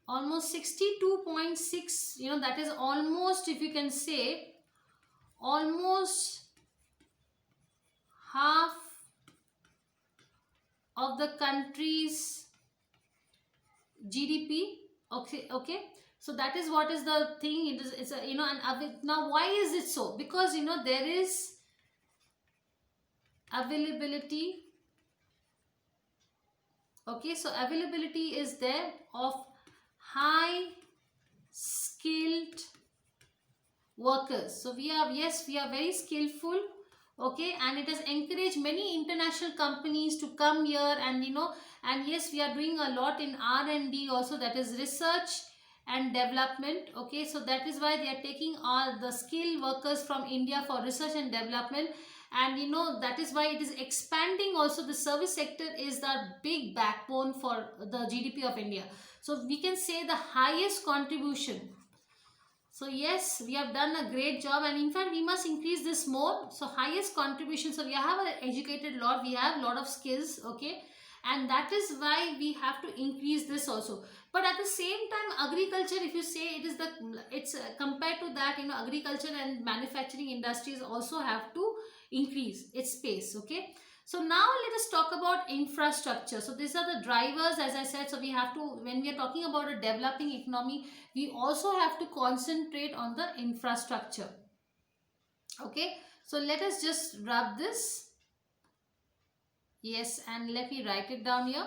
almost 62.6, that is almost, if you can say, almost half of the country's GDP. Okay, okay. So that is what is the thing. It's a, and now why is it so? Because there is availability. Okay, so availability is there of high skilled workers. So we are, yes, we are very skillful. Okay, and it has encouraged many international companies to come here, and and yes, we are doing a lot in R&D also, that is research and development. Okay, so that is why they are taking all the skilled workers from India for research and development. And that is why it is expanding also. The service sector is the big backbone for the GDP of India. So we can say the highest contribution. So yes, we have done a great job, and in fact we must increase this more. So highest contribution. So we have an educated lot, we have lot of skills, okay, and that is why we have to increase this also. But at the same time, agriculture, if you say, it's compared to that, agriculture and manufacturing industries also have to increase its space, okay. So now let us talk about infrastructure. So these are the drivers, as I said. So we have to, when we are talking about a developing economy, we also have to concentrate on the infrastructure. Okay, so let us just rub this. Yes, and let me write it down here.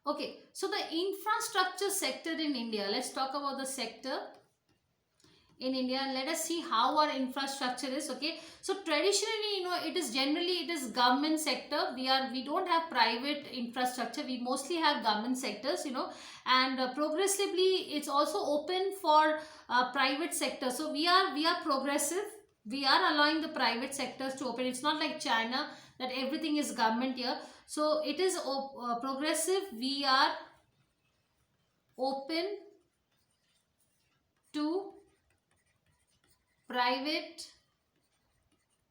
Okay, so the infrastructure sector in India, let's talk about the sector in India, and let us see how our infrastructure is. Okay, so traditionally, it is government sector. We don't have private infrastructure. We mostly have government sectors, and progressively it's also open for private sector. So we are progressive. We are allowing the private sectors to open. It's not like China that everything is government here. So it is progressive. We are open to private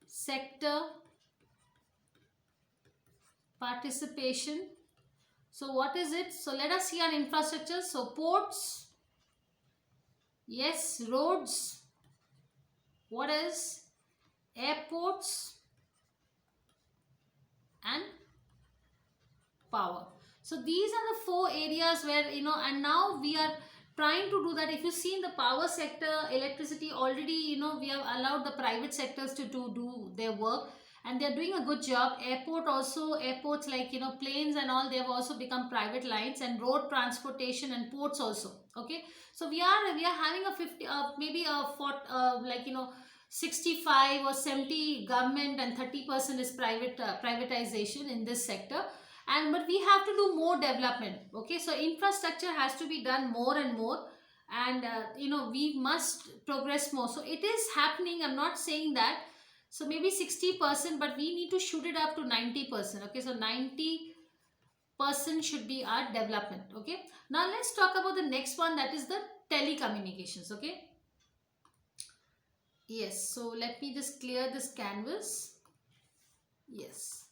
sector participation. So what is it? So let us see our infrastructure. So ports, yes, roads, what is, airports, and power. So these are the four areas where, and now we are trying to do that. If you see in the power sector, electricity, already, we have allowed the private sectors to do their work, and they're doing a good job. Airports like, planes and all, they have also become private lines, and road transportation and ports also. Okay, so we are having a 50, maybe a 40, 65 or 70 government, and 30% is private, privatization in this sector. And but we have to do more development. Okay, so infrastructure has to be done more and more, and we must progress more. So it is happening, I'm not saying that. So maybe 60%, but we need to shoot it up to 90%. Okay, so 90% should be our development. Okay, now let's talk about the next one, that is the telecommunications. Okay, yes, so let me just clear this canvas. Yes,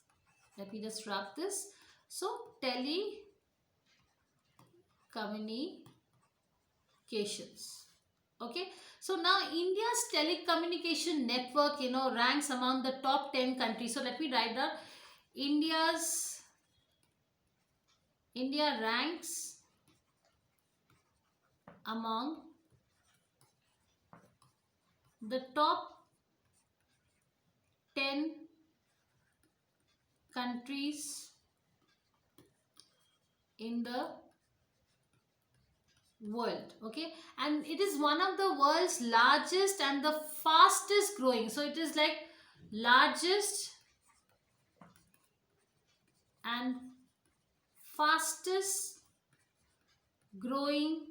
let me just wrap this. So telecommunications. Okay, so now India's telecommunication network, ranks among the top 10 countries. So let me write down. India ranks among the top 10 countries in the world. Okay, and it is one of the world's largest and the fastest growing. So it is like largest and fastest growing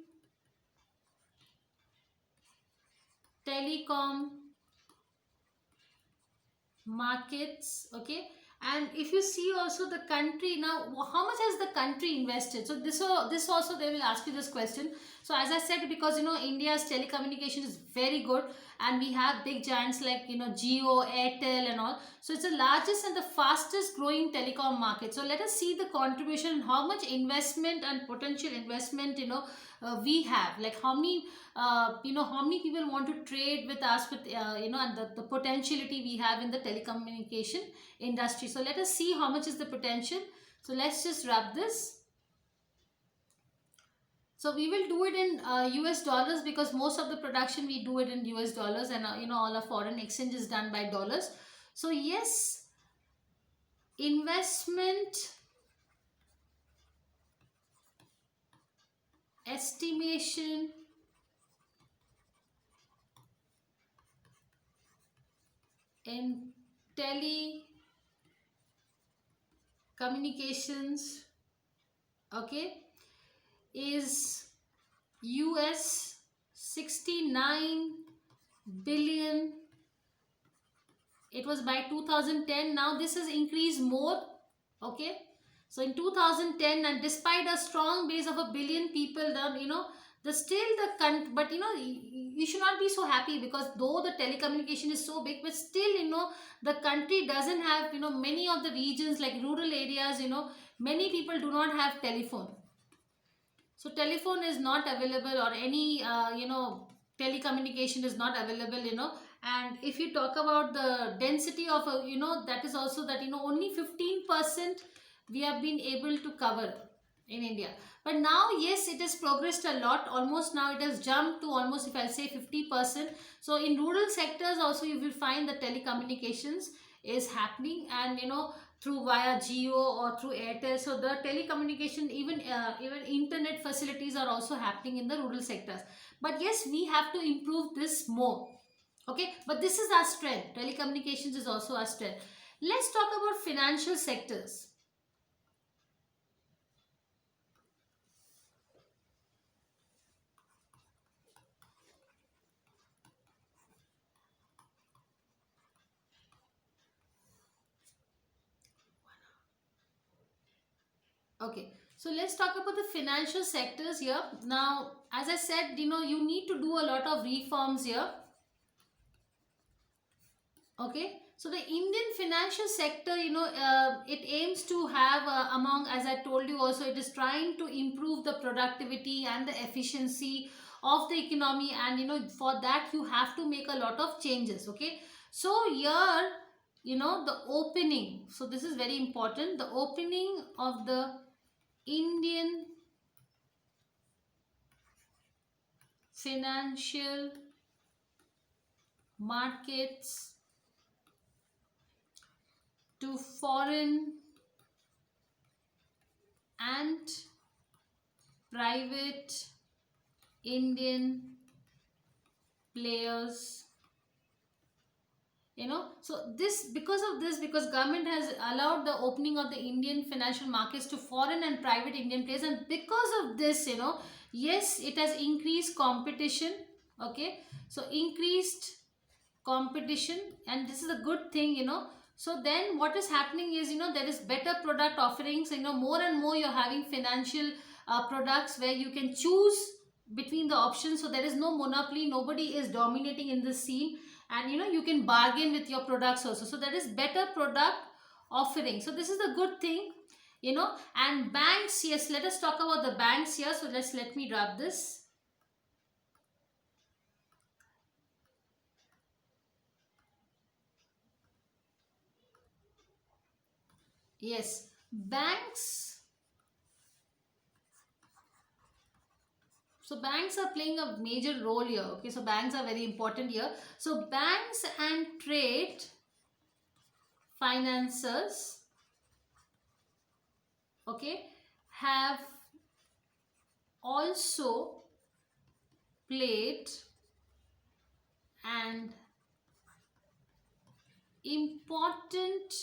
telecom markets. Okay, and if you see also the country, now how much has the country invested? So this also they will ask you this question. So as I said, because India's telecommunication is very good, and we have big giants like Jio, Airtel and all. So it's the largest and the fastest growing telecom market. So let us see the contribution, how much investment and potential investment we have, like how many how many people want to trade with us, with and the potentiality we have in the telecommunication industry. So let us see how much is the potential. So let's just wrap this. So we will do it in US dollars, because most of the production we do it in US dollars, and all our foreign exchange is done by dollars. So yes, investment estimation in telecommunications, okay, is US 69 billion. It was by 2010. Now this has increased more, okay. So in 2010, and despite a strong base of 1 billion people, the still the but you should not be so happy, because though the telecommunication is so big, but still the country doesn't have many of the regions like rural areas, many people do not have telephone. So telephone is not available, or any telecommunication is not available. And if you talk about the density of that is also that only 15% we have been able to cover in India. But now yes, it has progressed a lot. Almost now it has jumped to almost, if I'll say, 50%. So in rural sectors also you will find the telecommunications is happening, and through via Jio or through Airtel. So the telecommunication, even internet facilities are also happening in the rural sectors. But yes, we have to improve this more, okay. But this is our strength. Telecommunications is also our strength. Let's talk about financial sectors. Okay, so let's talk about the financial sectors here. Now, as I said, you need to do a lot of reforms here. Okay, so the Indian financial sector, it aims to have among, as I told you also, it is trying to improve the productivity and the efficiency of the economy, and for that you have to make a lot of changes. Okay, so here the opening, so this is very important, the opening of the Indian financial markets to foreign and private Indian players. So this, because of this, because government has allowed the opening of the Indian financial markets to foreign and private Indian players, and because of this, yes, it has increased competition. Okay, so increased competition, and this is a good thing. So then what is happening is there is better product offerings. More and more you're having financial products where you can choose between the options. So there is no monopoly, nobody is dominating in the scene, and you can bargain with your products also. So there is better product offering. So this is a good thing. And banks, yes, let us talk about the banks here. So let me wrap this. Yes, banks. So banks are playing a major role here. Okay, so banks are very important here. So banks and trade financiers, okay, have also played an important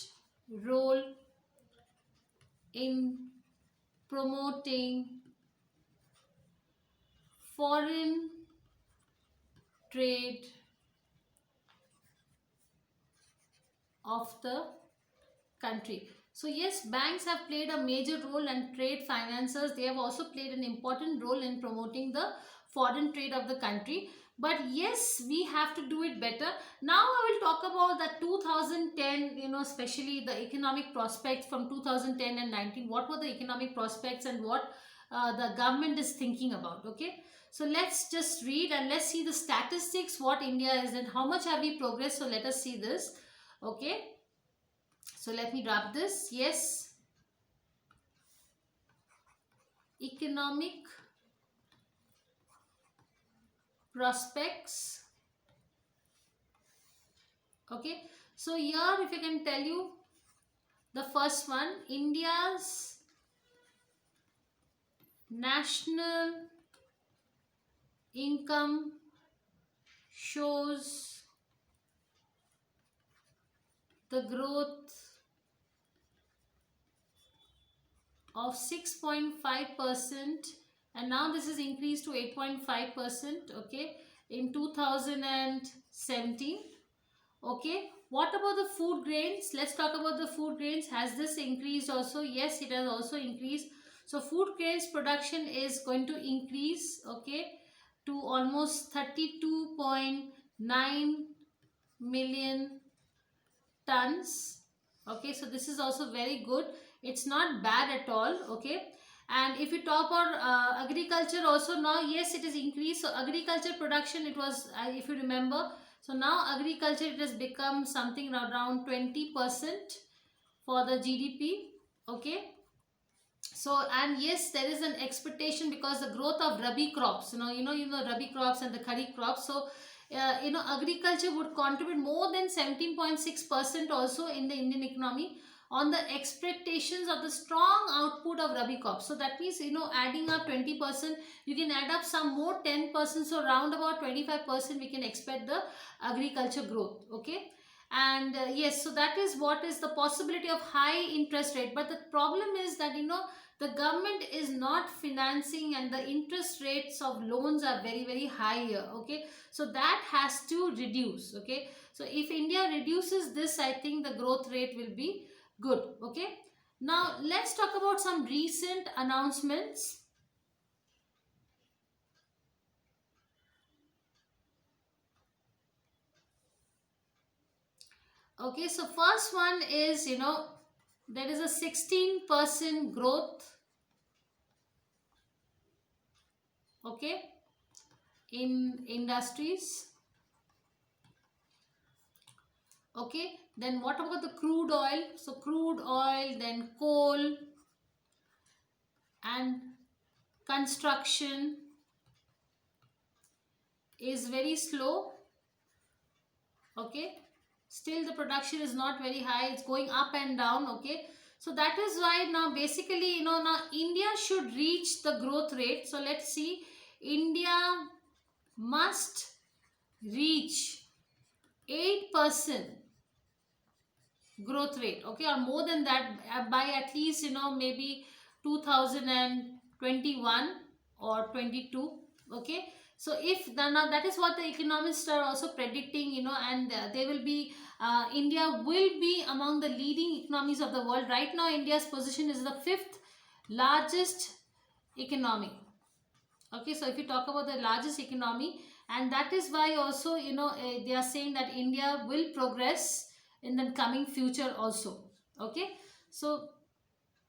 role in promoting foreign trade of the country. So yes, banks have played a major role, and trade financiers, they have also played an important role in promoting the foreign trade of the country. but yes, we have to do it better. Now I will talk about the 2010, especially the economic prospects from 2010 and 19. What were the economic prospects and what the government is thinking about? Okay, so let's just read and let's see the statistics, what India is and how much have we progressed. So let us see this. Okay, so let me wrap this. Yes, economic prospects. Okay, so here if I can tell you, the first one, India's national income shows the growth of 6.5%, and now this is increased to 8.5%, okay, in 2017. Okay, what about the food grains? Let's talk about the food grains. Has this increased also? Yes, it has also increased. So food grains production is going to increase, okay, to almost 32.9 million tons. Okay, so this is also very good. It's not bad at all. Okay, and if you talk about agriculture also, now yes, it is increased. So agriculture production, it was, if you remember, so now agriculture, it has become something around 20% for the GDP. Okay, so and yes, there is an expectation because the growth of rabi crops, rabi crops and the kharif crops. So agriculture would contribute more than 17.6% also in the Indian economy on the expectations of the strong output of rabi crops. So that means, adding up 20%, you can add up some more 10%, so round about 25% we can expect the agriculture growth. Okay, and yes, so that is what is the possibility of high interest rate. But the problem is that, the government is not financing and the interest rates of loans are very, very high here. Okay, so that has to reduce. Okay, so if India reduces this, I think the growth rate will be good. Okay, now let's talk about some recent announcements. Okay, so first one is, there is a 16% growth, okay, in industries. Okay, then what about the crude oil? So crude oil, then coal and construction is very slow. Okay, still the production is not very high, it's going up and down. Okay, so that is why now basically, now India should reach the growth rate. So let's see, India must reach 8% growth rate, okay, or more than that, by at least, maybe 2021 or 22. Okay, so if now that is what the economists are also predicting, and they will be, India will be among the leading economies of the world. Right now India's position is the 5th largest economy. Okay, so if you talk about the largest economy, and that is why also, they are saying that India will progress in the coming future also. Okay, so